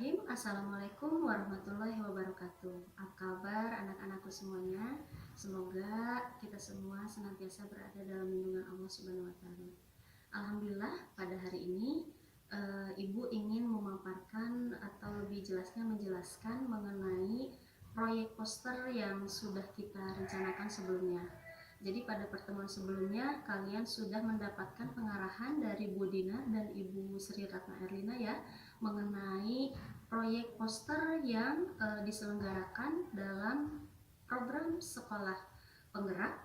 Bismillahirrahmanirrahim. Assalamualaikum warahmatullahi wabarakatuh. Apa kabar anak-anakku semuanya? Semoga kita semua senantiasa berada dalam lindungan Allah Subhanahu wa Ta'ala. Alhamdulillah, pada hari ini Ibu ingin memaparkan atau lebih jelasnya menjelaskan mengenai proyek poster yang sudah kita rencanakan sebelumnya. Jadi pada pertemuan sebelumnya kalian sudah mendapatkan pengarahan dari Bu Dina dan Ibu Sri Ratna Erlina ya, mengenai proyek poster yang diselenggarakan dalam program sekolah penggerak,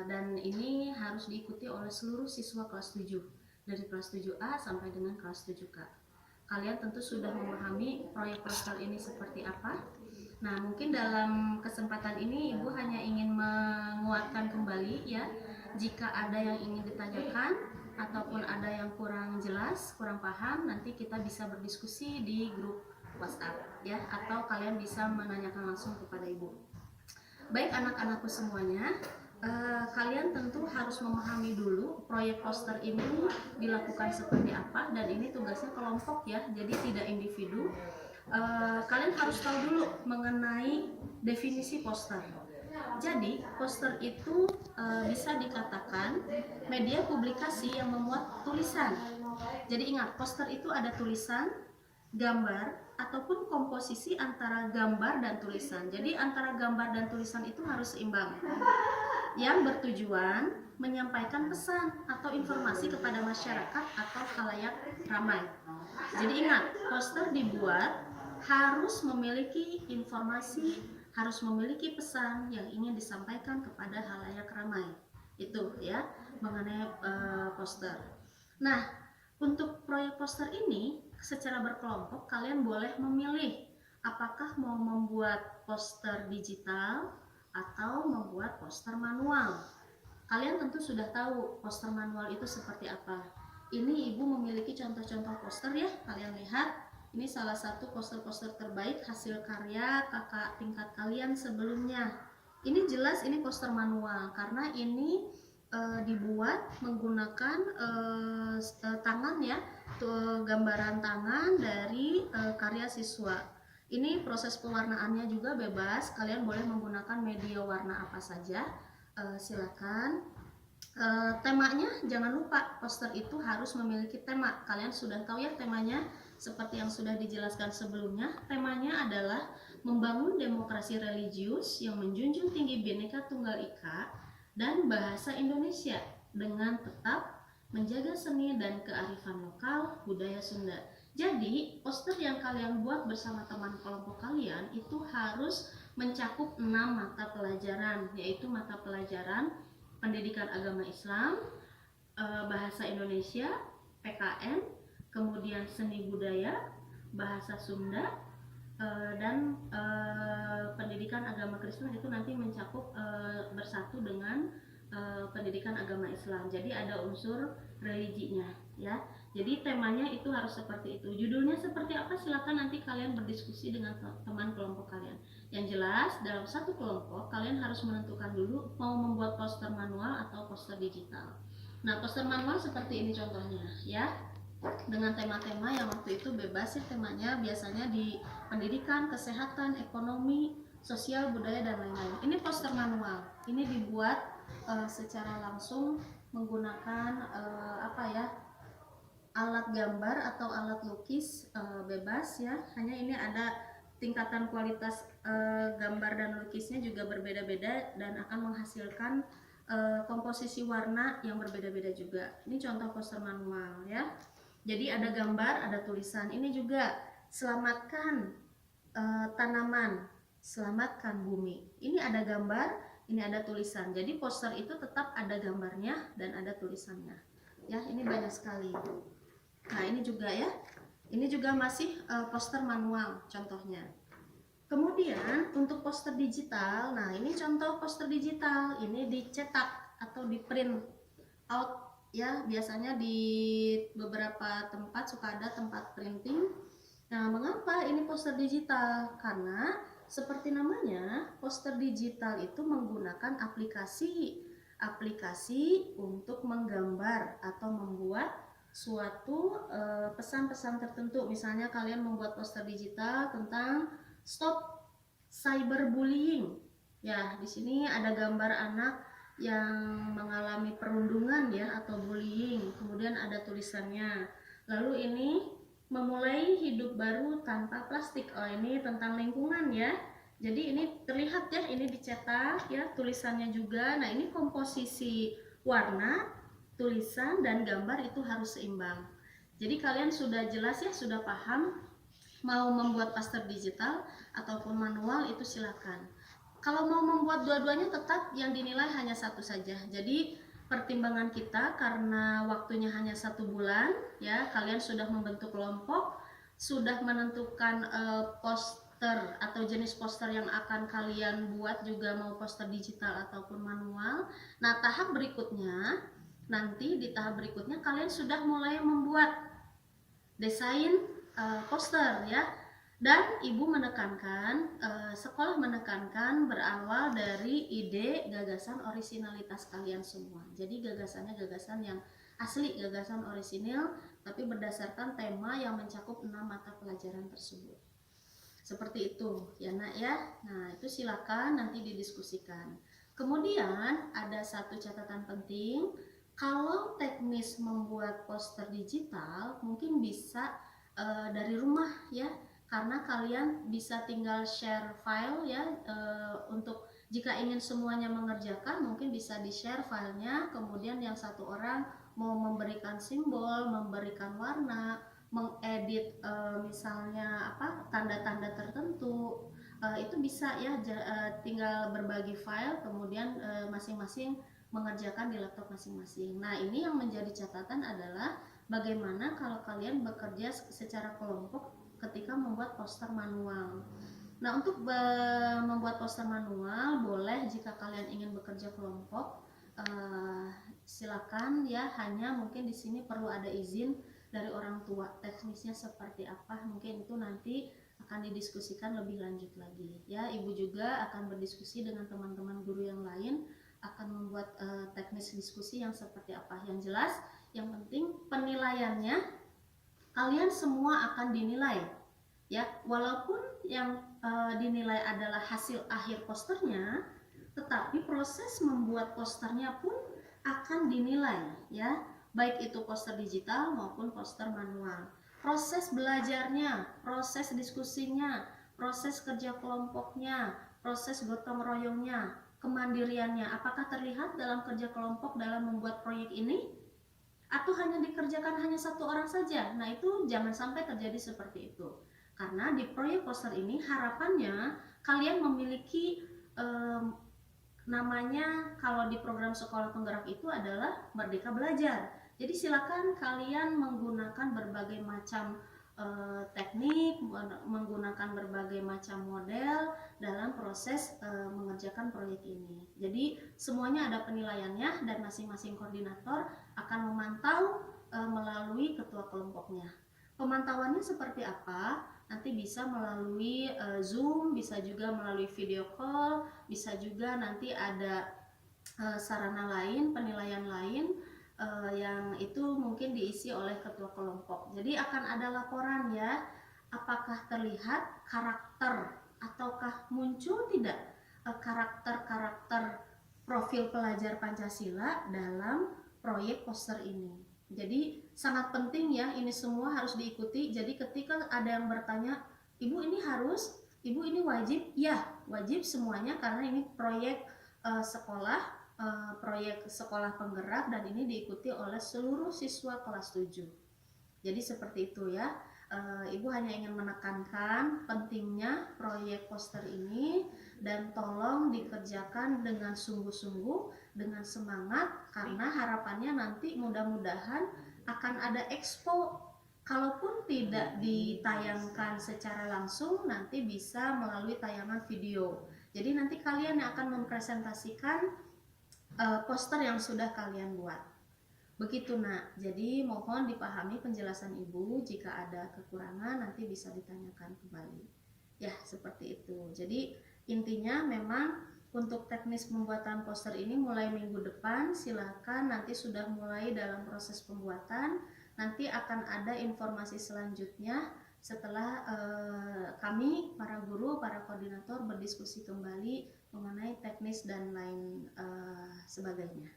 dan ini harus diikuti oleh seluruh siswa kelas 7 dari kelas 7A sampai dengan kelas 7K. Kalian tentu sudah memahami proyek poster ini seperti apa. Nah, mungkin dalam kesempatan ini Ibu hanya ingin menguatkan kembali ya, jika ada yang ingin ditanyakan ataupun ada yang kurang jelas, kurang paham, nanti kita bisa berdiskusi di grup WhatsApp ya, atau kalian bisa menanyakan langsung kepada Ibu. Baik anak-anakku semuanya, kalian tentu harus memahami dulu proyek poster ini dilakukan seperti apa, dan ini tugasnya kelompok ya, jadi tidak individu. Kalian harus tahu dulu mengenai definisi poster. Jadi poster itu bisa dikatakan media publikasi yang memuat tulisan. Jadi ingat, poster itu ada tulisan, gambar, ataupun komposisi antara gambar dan tulisan. Jadi antara gambar dan tulisan itu harus seimbang, yang bertujuan menyampaikan pesan atau informasi kepada masyarakat atau khalayak ramai. Jadi ingat, poster dibuat harus memiliki informasi, harus memiliki pesan yang ingin disampaikan kepada khalayak ramai. Itu ya mengenai poster. Nah, untuk proyek poster ini secara berkelompok kalian boleh memilih apakah mau membuat poster digital atau membuat poster manual. Kalian tentu sudah tahu poster manual itu seperti apa. Ini Ibu memiliki contoh-contoh poster ya, kalian lihat. Ini salah satu poster-poster terbaik hasil karya kakak tingkat kalian sebelumnya. Ini jelas ini poster manual karena ini dibuat menggunakan tangan ya, gambaran tangan dari karya siswa. Ini proses pewarnaannya juga bebas, kalian boleh menggunakan media warna apa saja, silakan. Temanya jangan lupa, poster itu harus memiliki tema. Kalian sudah tahu ya temanya, seperti yang sudah dijelaskan sebelumnya. Temanya adalah membangun demokrasi religius yang menjunjung tinggi Bhinneka Tunggal Ika dan bahasa Indonesia dengan tetap menjaga seni dan kearifan lokal budaya Sunda. Jadi poster yang kalian buat bersama teman kelompok kalian itu harus mencakup 6 mata pelajaran, yaitu mata pelajaran pendidikan agama Islam, bahasa Indonesia, PKN, kemudian seni budaya, bahasa Sunda, dan pendidikan agama Kristen itu nanti mencakup bersatu dengan pendidikan agama Islam. Jadi ada unsur religinya ya. Jadi temanya itu harus seperti itu. Judulnya seperti apa silakan nanti kalian berdiskusi dengan teman kelompok kalian. Yang jelas dalam satu kelompok kalian harus menentukan dulu mau membuat poster manual atau poster digital. Nah, poster manual seperti ini contohnya ya, dengan tema-tema yang waktu itu bebas sih temanya, biasanya di pendidikan, kesehatan, ekonomi, sosial, budaya, dan lain-lain. Ini poster manual, ini dibuat secara langsung menggunakan alat gambar atau alat lukis, bebas ya. Hanya ini ada tingkatan kualitas gambar dan lukisnya juga berbeda-beda dan akan menghasilkan komposisi warna yang berbeda-beda juga. Ini contoh poster manual ya. Jadi ada gambar, ada tulisan. Ini juga selamatkan tanaman, selamatkan bumi. Ini ada gambar, ini ada tulisan. Jadi poster itu tetap ada gambarnya dan ada tulisannya. Ya, ini banyak sekali. Nah, ini juga ya. Ini juga masih poster manual contohnya. Kemudian untuk poster digital, nah ini contoh poster digital. Ini dicetak atau di print out ya, biasanya di beberapa tempat suka ada tempat printing. Nah, mengapa ini poster digital? Karena seperti namanya, poster digital itu menggunakan aplikasi untuk menggambar atau membuat suatu pesan-pesan tertentu. Misalnya kalian membuat poster digital tentang stop cyberbullying. Ya, di sini ada gambar anak yang mengalami perundungan ya atau bullying. Kemudian ada tulisannya. Lalu ini memulai hidup baru tanpa plastik. Oh, ini tentang lingkungan ya. Jadi ini terlihat ya, ini dicetak ya, tulisannya juga. Nah, ini komposisi warna, tulisan dan gambar itu harus seimbang. Jadi kalian sudah jelas ya, sudah paham mau membuat poster digital ataupun manual itu silakan. Kalau mau membuat dua-duanya tetap yang dinilai hanya satu saja. Jadi pertimbangan kita karena waktunya hanya 1 bulan ya, kalian sudah membentuk kelompok, sudah menentukan poster atau jenis poster yang akan kalian buat, juga mau poster digital ataupun manual. Nah, tahap berikutnya nanti di tahap berikutnya kalian sudah mulai membuat desain poster ya. Dan ibu menekankan, sekolah menekankan berawal dari ide, gagasan, orisinalitas kalian semua. Jadi gagasannya gagasan yang asli, gagasan orisinil, tapi berdasarkan tema yang mencakup 6 mata pelajaran tersebut. Seperti itu ya nak ya. Nah, itu silakan nanti didiskusikan. Kemudian ada satu catatan penting, kalau teknis membuat poster digital mungkin bisa dari rumah ya, karena kalian bisa tinggal share file ya, untuk jika ingin semuanya mengerjakan mungkin bisa di share filenya, kemudian yang satu orang mau memberikan simbol, memberikan warna, mengedit misalnya apa tanda-tanda tertentu, itu bisa ya, tinggal berbagi file, kemudian masing-masing mengerjakan di laptop masing-masing. Nah, ini yang menjadi catatan adalah bagaimana kalau kalian bekerja secara kelompok ketika membuat poster manual. Nah, untuk membuat poster manual boleh jika kalian ingin bekerja kelompok, silakan ya, hanya mungkin di sini perlu ada izin dari orang tua. Teknisnya seperti apa mungkin itu nanti akan didiskusikan lebih lanjut lagi ya. Ibu juga akan berdiskusi dengan teman-teman guru yang lain, akan membuat teknis diskusi yang seperti apa. Yang jelas, yang penting penilaiannya kalian semua akan dinilai ya, walaupun yang dinilai adalah hasil akhir posternya, tetapi proses membuat posternya pun akan dinilai ya, baik itu poster digital maupun poster manual. Proses belajarnya, proses diskusinya, proses kerja kelompoknya, proses gotong royongnya, kemandiriannya, apakah terlihat dalam kerja kelompok dalam membuat proyek ini? Atau hanya dikerjakan hanya satu orang saja? Nah, itu jangan sampai terjadi seperti itu. Karena di proyek poster ini harapannya kalian memiliki namanya, kalau di program sekolah penggerak itu adalah Merdeka Belajar. Jadi silakan kalian menggunakan berbagai macam teknik, menggunakan berbagai macam model dalam proses mengerjakan proyek ini. Jadi semuanya ada penilaiannya dan masing-masing koordinator akan memantau melalui ketua kelompoknya. Pemantauannya seperti apa? Nanti bisa melalui Zoom, bisa juga melalui video call, bisa juga nanti ada sarana lain, penilaian lain yang itu mungkin diisi oleh ketua kelompok. Jadi akan ada laporan ya, apakah terlihat karakter ataukah muncul tidak karakter-karakter profil pelajar Pancasila dalam proyek poster ini. Jadi sangat penting ya, ini semua harus diikuti. Jadi ketika ada yang bertanya, ibu ini harus, ibu ini wajib, ya wajib semuanya, karena ini proyek sekolah, proyek sekolah penggerak, dan ini diikuti oleh seluruh siswa kelas 7. Jadi seperti itu ya. Ibu hanya ingin menekankan pentingnya proyek poster ini, dan tolong dikerjakan dengan sungguh-sungguh, dengan semangat, karena harapannya nanti mudah-mudahan akan ada expo. Kalaupun tidak ditayangkan secara langsung, nanti bisa melalui tayangan video. Jadi nanti kalian yang akan mempresentasikan poster yang sudah kalian buat. Begitu nak, jadi mohon dipahami penjelasan ibu, jika ada kekurangan nanti bisa ditanyakan kembali. Ya, seperti itu. Jadi intinya memang untuk teknis pembuatan poster ini mulai minggu depan, silakan nanti sudah mulai dalam proses pembuatan. nanti akan ada informasi selanjutnya setelah kami para guru, para koordinator berdiskusi kembali mengenai teknis dan lain sebagainya.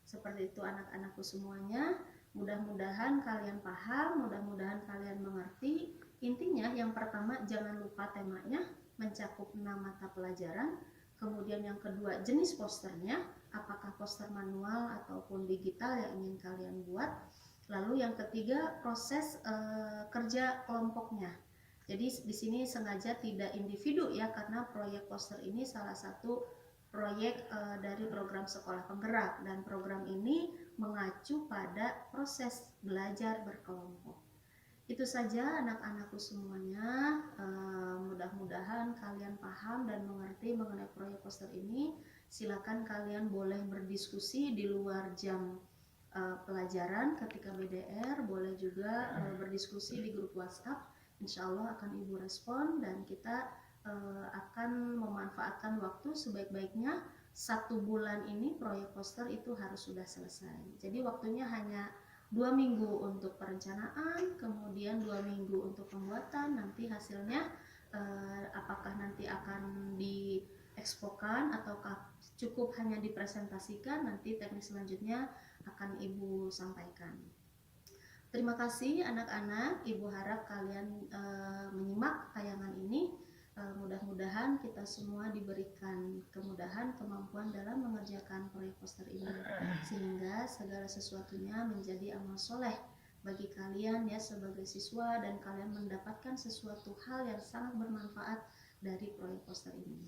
Seperti itu anak-anakku semuanya. Mudah-mudahan kalian paham, mudah-mudahan kalian mengerti. Intinya yang pertama jangan lupa temanya, mencakup 6 mata pelajaran. Kemudian yang kedua jenis posternya, apakah poster manual ataupun digital yang ingin kalian buat. Lalu yang ketiga proses kerja kelompoknya. Jadi di sini sengaja tidak individu ya, karena proyek poster ini salah satu proyek dari program sekolah penggerak, dan program ini mengacu pada proses belajar berkelompok. Itu saja anak-anakku semuanya. Mudah-mudahan kalian paham dan mengerti mengenai proyek poster ini. Silakan kalian boleh berdiskusi di luar jam pelajaran ketika BDR, boleh juga berdiskusi di grup WhatsApp. Insya Allah akan Ibu respon, dan kita akan memanfaatkan waktu sebaik-baiknya. 1 bulan ini proyek poster itu harus sudah selesai. Jadi waktunya hanya 2 minggu untuk perencanaan, kemudian 2 minggu untuk pembuatan. Nanti hasilnya apakah nanti akan diekspokan ataukah cukup hanya dipresentasikan, nanti teknik selanjutnya akan Ibu sampaikan. Terima kasih anak-anak. Ibu harap kalian menyimak tayangan ini. Mudah-mudahan kita semua diberikan kemudahan, kemampuan dalam mengerjakan proyek poster ini, sehingga segala sesuatunya menjadi amal soleh bagi kalian ya sebagai siswa, dan kalian mendapatkan sesuatu hal yang sangat bermanfaat dari proyek poster ini.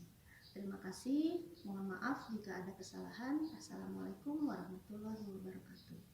Terima kasih. Mohon maaf jika ada kesalahan. Assalamualaikum warahmatullahi wabarakatuh.